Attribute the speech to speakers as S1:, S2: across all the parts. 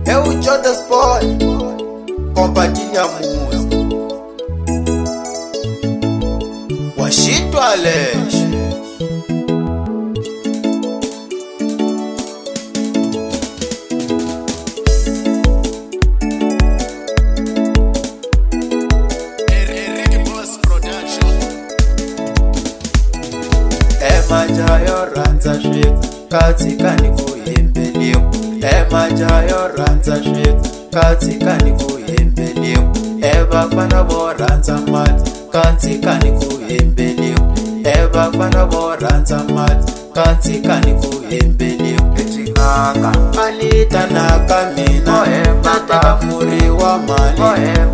S1: Eu Djodas boy, compartilha música. Washito Alex. Madjaha Yoradza shit, katika nikuyembeleo. Madjaha Yoradza shit, katika nikuyembeleo. Vafana voradza mati, katika nikuyembeleo. Vafana voradza mati, katika nikuyembeleo. Echinganga malita nakamina, tateka muri wa mali.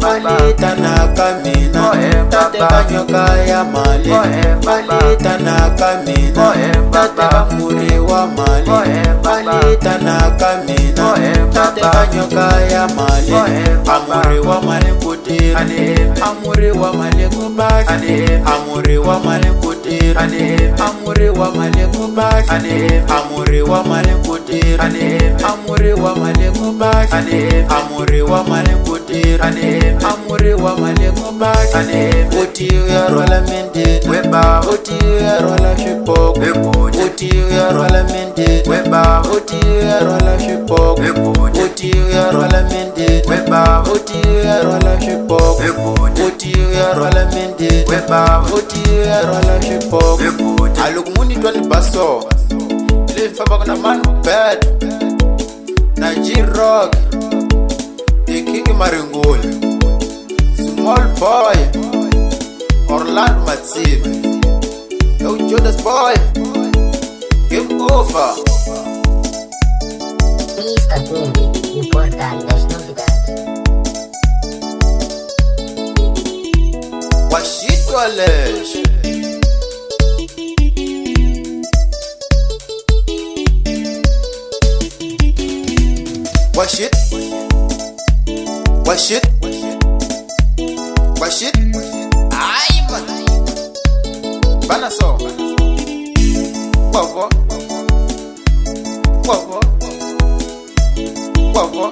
S1: Malita nakamina, tateka nyoka ya mali. Malita nakamina, tateka muri wa mali. Malita nakamina, tateka nyoka ya mali. Amuri wa mali kutira, amuri wa mali kubashi. Amuri wa mali kutira, amuri wa mali kubashi. Amuri wa mali kutira, amuri wa mali kubashi. Amuri wa mali kutira, amuri wa mali kubashi. Uti uyarola mende, weba. Uti uyarola shipoko, uti uyarola mende, weba. Uti uyarola shipoko, uti uyarola mende, weba. Uti uyarola shipoko, uti uyarola mende, weba. Uti uyarola shipoko. Alukmuni twani baso, live for na man bad. Na G-Rock, the King Maringoli, Small Boy, Orlando Matsibe. Yo Djodas boy, game over.
S2: Please atende o portal das novidades.
S1: Washito Alex. Washit, washit, washit. Ai man, bana so. Wavo, wavo, wavo,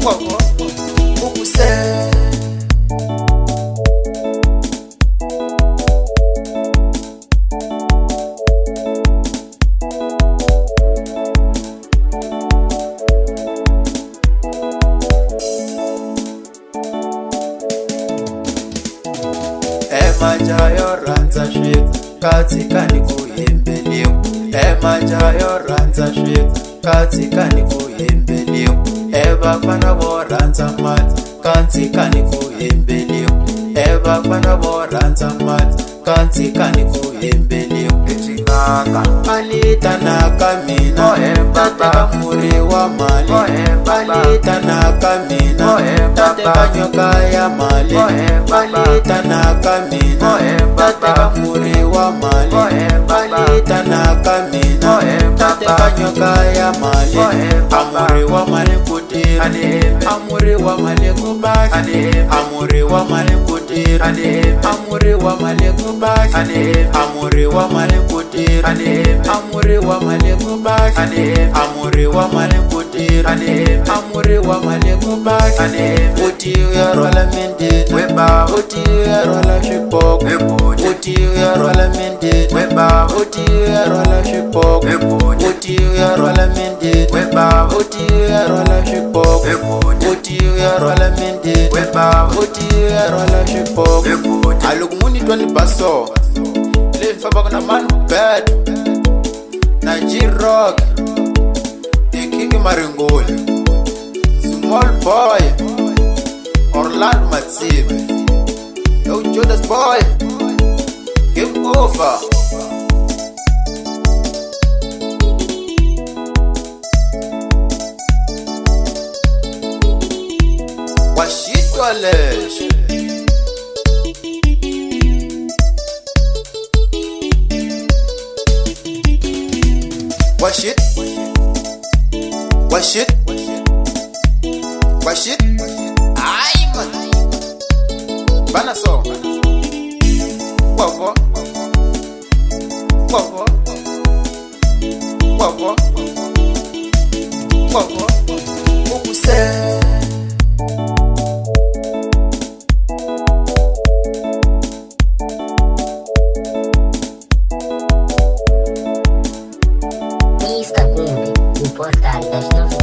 S1: wavo. Ukuse. Madjaha Yoradza shit, katika nikuyembeleo. Madjaha Yoradza shit, katika nikuyembeleo. Vafana voradza mati, katika nikuyembeleo. Vafana voradza mati, katika nikuyembeleo. Echinganga malita nakamina, tateka muri wa mali. Malita nakamina, tateka nyoka ya mali. Malita nakamina, tateka muri wa mali. Malita nakamina, tateka nyoka ya mali. Amuri wa mali kutira, amuri wa mali kubashi. Amuri wa mali kutira, amuri wa mali kubashi. Amuri wa mali kutira, amuri wa mali kubashi. Amuri wa mali kutira, amuri wa mali kubashi. Uti uyarola mende, weba. Uti uyarola shipoko, uti uyarola mende, weba. Uti uyarola shipoko, uti uyarola mende, weba. Uti uyarola shipoko, uti uyarola mende, weba. Uti uyarola shipoko. Alukmuni twani baso, live for na man bad. Na G-Rock, the King Maringoli, Small Boy, Orlando Matsibe. Yo Djodas boy, game over. Washito Alex. Washit, washit, washit. Ai man, bana so. Wavo, wavo, wavo. Ukuse
S2: Insta Cumbi, o portal das novidades.